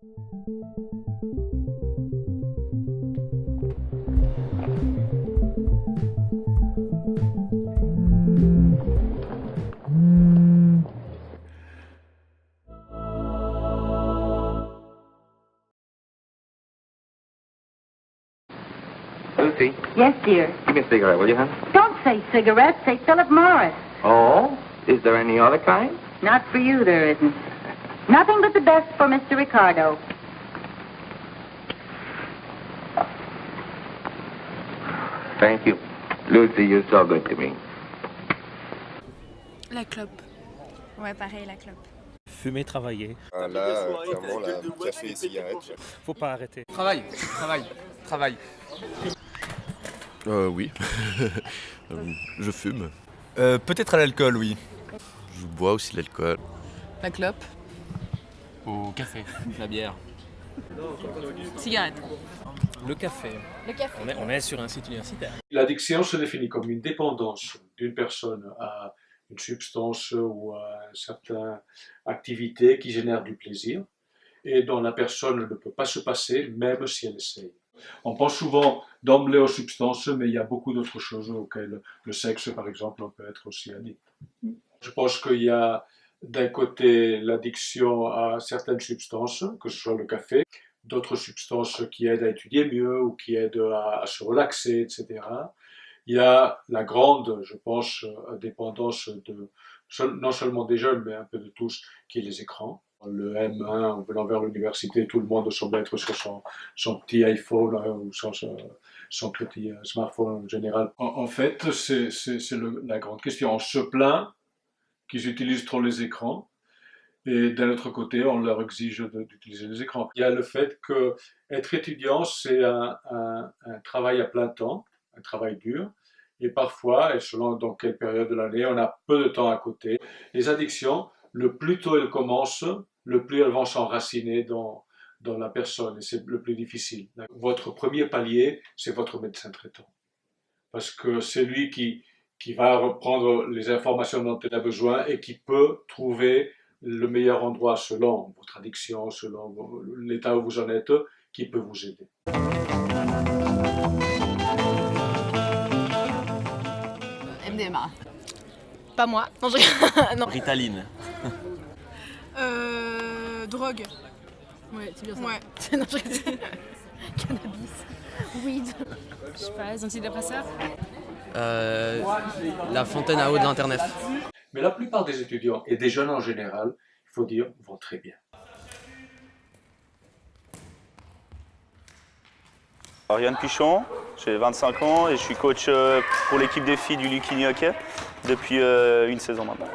Lucy, Yes, dear. give me a cigarette, will you, hon? Don't say cigarettes, say Philip Morris. Oh? Is there any other kind? Not for you, there isn't. Nothing but the best for Mr. Ricardo. Thank you. Lucy, you're so good to me. La clope. Ouais, pareil, la clope. Fumer, travailler. Là, clairement, la café et cigarette. Faut pas arrêter. Travail. Oui. Je fume. Peut-être à l'alcool, oui. Je bois aussi de l'alcool. La clope. Au café, la bière. Cigarette. Le café. Le café. On est sur un site universitaire. L'addiction se définit comme une dépendance d'une personne à une substance ou à une certaine activité qui génère du plaisir et dont la personne ne peut pas se passer même si elle essaye. On pense souvent d'emblée aux substances, mais il y a beaucoup d'autres choses auxquelles le sexe, par exemple, on peut être aussi addict. Je pense qu'il y a d'un côté l'addiction à certaines substances, que ce soit le café, d'autres substances qui aident à étudier mieux ou qui aident à se relaxer, etc. Il y a la grande, je pense, dépendance non seulement des jeunes, mais un peu de tous, qui est les écrans. Le M1, en venant vers l'université, tout le monde semble être sur son petit iPhone ou son petit smartphone en général. En fait, c'est la grande question. On se plaint qu'ils utilisent trop les écrans, et d'un autre côté, on leur exige d'utiliser les écrans. Il y a le fait que être étudiant, c'est un travail à plein temps, un travail dur, et parfois, et selon dans quelle période de l'année, on a peu de temps à côté. Les addictions, le plus tôt elles commencent, le plus elles vont s'enraciner dans la personne, et c'est le plus difficile. Votre premier palier, c'est votre médecin traitant, parce que c'est lui qui va reprendre les informations dont il a besoin et qui peut trouver le meilleur endroit selon votre addiction, selon l'état où vous en êtes, qui peut vous aider. MDMA. Pas moi. Non, non. Ritaline. Drogue. Ouais, c'est bien ça. Ouais. Non, Cannabis. Weed. Je sais pas, les antidépresseurs. La fontaine à eau de l'Internet. Mais la plupart des étudiants, et des jeunes en général, il faut dire, vont très bien. Yann Pichon, j'ai 25 ans et je suis coach pour l'équipe des filles du Lucchini Hockey depuis une saison maintenant.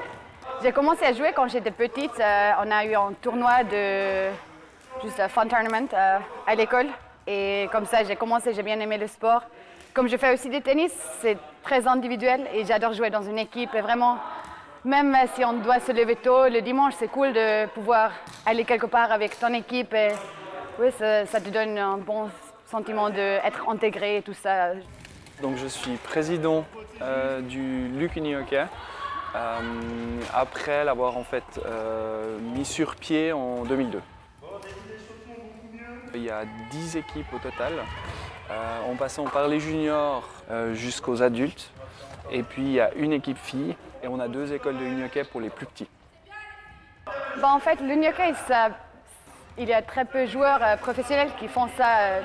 J'ai commencé à jouer quand j'étais petite. On a eu un tournoi de fun tournament à l'école. Et comme ça, j'ai commencé, j'ai bien aimé le sport. Comme je fais aussi du tennis, c'est très individuel et j'adore jouer dans une équipe. Et vraiment, même si on doit se lever tôt, le dimanche, c'est cool de pouvoir aller quelque part avec ton équipe. Et oui, ça te donne un bon sentiment d'être intégré et tout ça. Donc je suis président du Lucchini Hockey après l'avoir en fait mis sur pied en 2002. Il y a 10 équipes au total, en passant par les juniors jusqu'aux adultes. Et puis il y a une équipe fille et on a 2 écoles de hockey pour les plus petits. En fait, le hockey, il y a très peu de joueurs professionnels qui font ça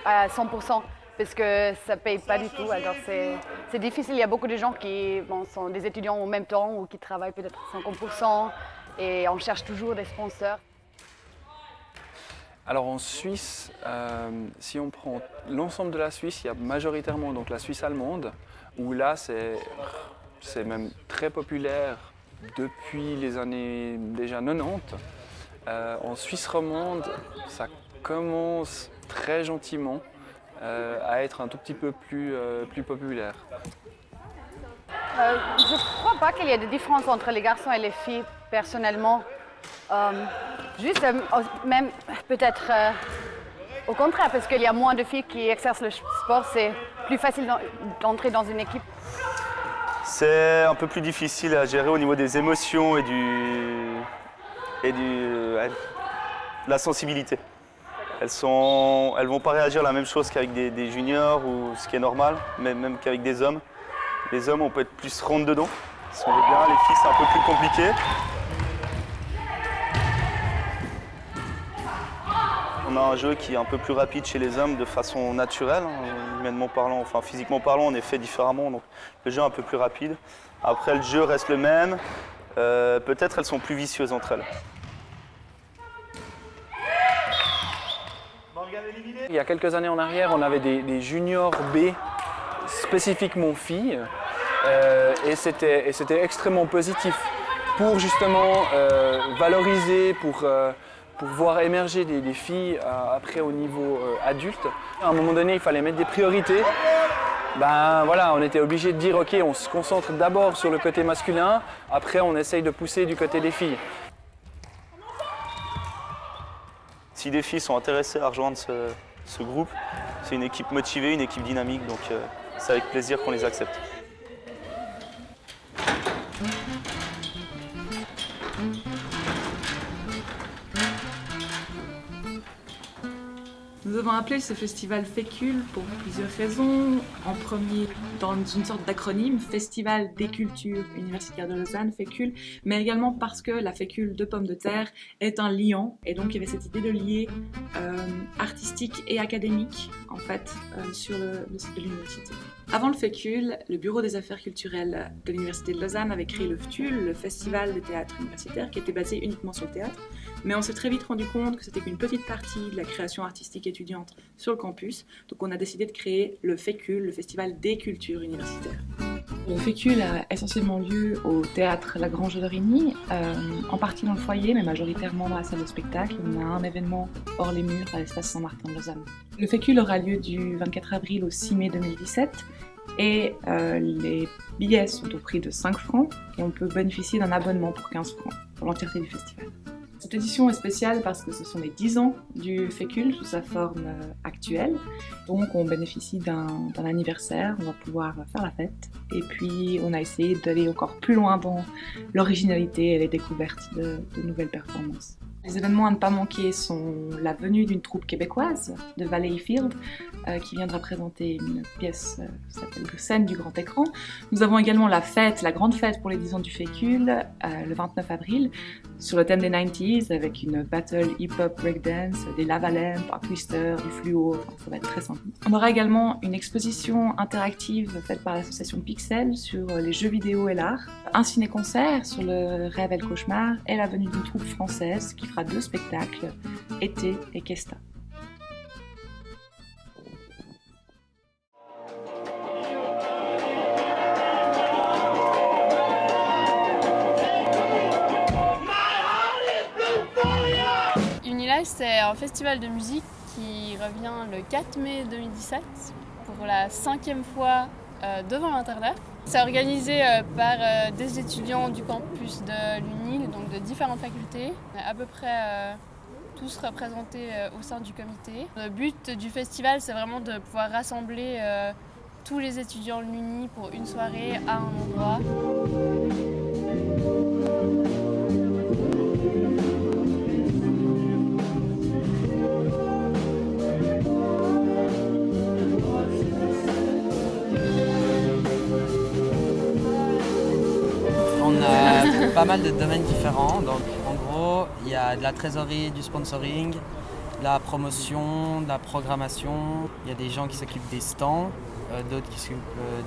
à 100%. Parce que ça ne paye pas du tout, alors c'est difficile. Il y a beaucoup de gens qui sont des étudiants en même temps ou qui travaillent peut-être 50% et on cherche toujours des sponsors. Alors en Suisse, si on prend l'ensemble de la Suisse, il y a majoritairement donc, la Suisse allemande, où là c'est même très populaire depuis les années déjà 90. En Suisse romande, ça commence très gentiment à être un tout petit peu plus populaire. Je ne crois pas qu'il y ait de différence entre les garçons et les filles, personnellement. Juste, même peut-être au contraire, parce qu'il y a moins de filles qui exercent le sport, c'est plus facile d'entrer dans une équipe. C'est un peu plus difficile à gérer au niveau des émotions et la sensibilité. Elles vont pas réagir la même chose qu'avec des juniors, ou ce qui est normal, mais même qu'avec des hommes. Les hommes, on peut être plus rentre dedans, si on veut bien. Les filles, c'est un peu plus compliqué. On a un jeu qui est un peu plus rapide chez les hommes de façon naturelle, humainement parlant, enfin physiquement parlant, on est fait différemment, donc le jeu est un peu plus rapide. Après, le jeu reste le même, peut-être elles sont plus vicieuses entre elles. Il y a quelques années en arrière, on avait des juniors B spécifiquement filles, et c'était extrêmement positif pour justement valoriser, pour voir émerger des filles après au niveau adulte. À un moment donné, il fallait mettre des priorités. Ben voilà, on était obligé de dire ok, on se concentre d'abord sur le côté masculin, après on essaye de pousser du côté des filles. Si des filles sont intéressées à rejoindre ce groupe, c'est une équipe motivée, une équipe dynamique, donc c'est avec plaisir qu'on les accepte. Nous avons appelé ce festival Fécule pour plusieurs raisons. En premier, dans une sorte d'acronyme, Festival des cultures universitaires de Lausanne, Fécule, mais également parce que la fécule de pommes de terre est un liant, et donc il y avait cette idée de lier artistique et académique, en fait, sur le site de l'université. Avant le Fécule, le Bureau des affaires culturelles de l'Université de Lausanne avait créé le FTUL, le Festival de théâtre universitaire, qui était basé uniquement sur le théâtre. Mais on s'est très vite rendu compte que c'était qu'une petite partie de la création artistique étudiante sur le campus. Donc on a décidé de créer le Fécule, le Festival des cultures universitaires. Le Fécule a essentiellement lieu au théâtre La Grange de Rigny, en partie dans le foyer, mais majoritairement dans la salle de spectacle. On a un événement hors les murs à l'espace Saint-Martin de Lausanne. Le Fécule aura lieu du 24 avril au 6 mai 2017 et les billets sont au prix de 5 francs et on peut bénéficier d'un abonnement pour 15 francs pour l'entièreté du festival. Cette édition est spéciale parce que ce sont les 10 ans du Fécule sous sa forme actuelle. Donc on bénéficie d'un anniversaire, on va pouvoir faire la fête. Et puis on a essayé d'aller encore plus loin dans l'originalité et les découvertes de nouvelles performances. Les événements à ne pas manquer sont la venue d'une troupe québécoise de Valleyfield qui viendra présenter une pièce qui s'appelle Scène du grand écran. Nous avons également la fête, la grande fête pour les 10 ans du Fécule, le 29 avril, sur le thème des 90s avec une battle hip-hop breakdance, des lava-lamps, un twister, du fluo, enfin, ça va être très sympa. On aura également une exposition interactive faite par l'association Pixel sur les jeux vidéo et l'art, un ciné-concert sur le rêve et le cauchemar et la venue d'une troupe française qui fera 2 spectacles, Été et Kesta. Unilive, c'est un festival de musique qui revient le 4 mai 2017 pour la 5e fois devant l'Internet. C'est organisé par des étudiants du campus de l'UNIL, donc de différentes facultés, à peu près tous représentés au sein du comité. Le but du festival, c'est vraiment de pouvoir rassembler tous les étudiants de l'UNI pour une soirée à un endroit. On a pas mal de domaines différents, donc en gros il y a de la trésorerie, du sponsoring, de la promotion, de la programmation, il y a des gens qui s'occupent des stands, d'autres qui s'occupent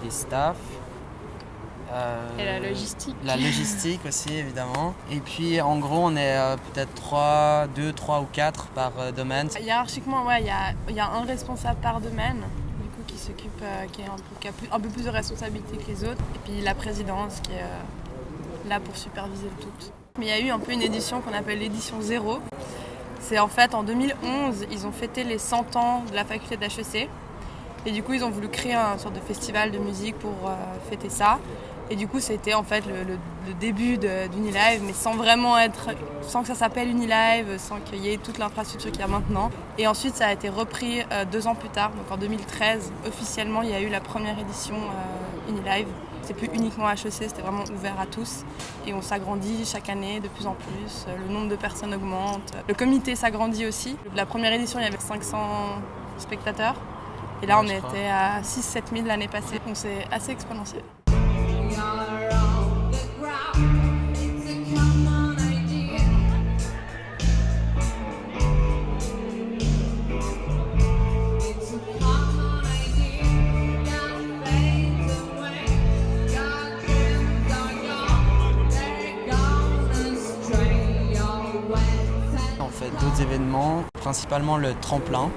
des staffs. Et la logistique. La logistique aussi évidemment. Et puis en gros on est peut-être 3 ou 4 par domaine. Hiérarchiquement ouais, il y a un responsable par domaine. Qui s'occupe, qui a un peu plus de responsabilité que les autres, et puis la présidence qui est là pour superviser le tout. Mais il y a eu un peu une édition qu'on appelle l'édition 0. C'est en fait en 2011, ils ont fêté les 100 ans de la faculté d'HEC, et du coup ils ont voulu créer une sorte de festival de musique pour fêter ça. Et du coup c'était en fait le début d'Unilive, mais sans que ça s'appelle Unilive, sans qu'il y ait toute l'infrastructure qu'il y a maintenant. Et ensuite ça a été repris 2 ans plus tard, donc en 2013, officiellement il y a eu la première édition Unilive. C'est plus uniquement HEC, c'était vraiment ouvert à tous. Et on s'agrandit chaque année de plus en plus. Le nombre de personnes augmente. Le comité s'agrandit aussi. La première édition, il y avait 500 spectateurs. Et là, on était à 6-7 000 l'année passée. Donc c'est assez exponentiel. On fait d'autres événements, principalement le tremplin.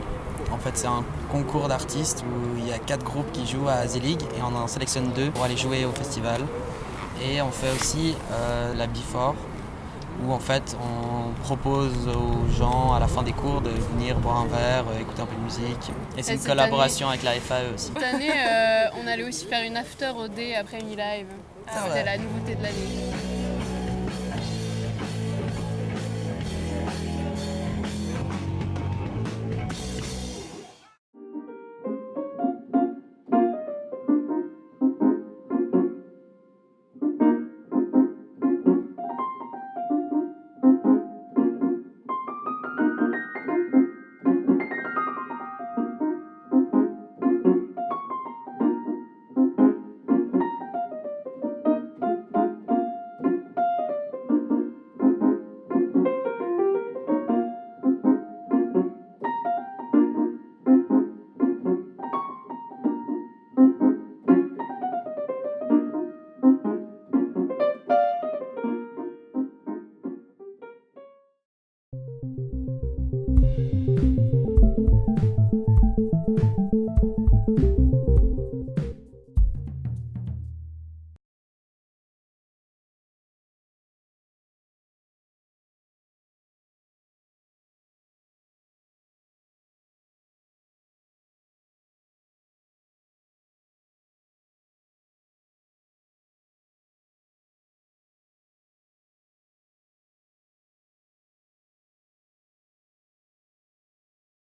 En fait, c'est un concours d'artistes où il y a 4 groupes qui jouent à Zelig et on en sélectionne 2 pour aller jouer au festival. Et on fait aussi la Before où en fait on propose aux gens à la fin des cours de venir boire un verre, écouter un peu de musique. Et c'est une collaboration avec la FAE aussi. Cette année, on allait aussi faire une after au D après Unilive. C'était la nouveauté de l'année.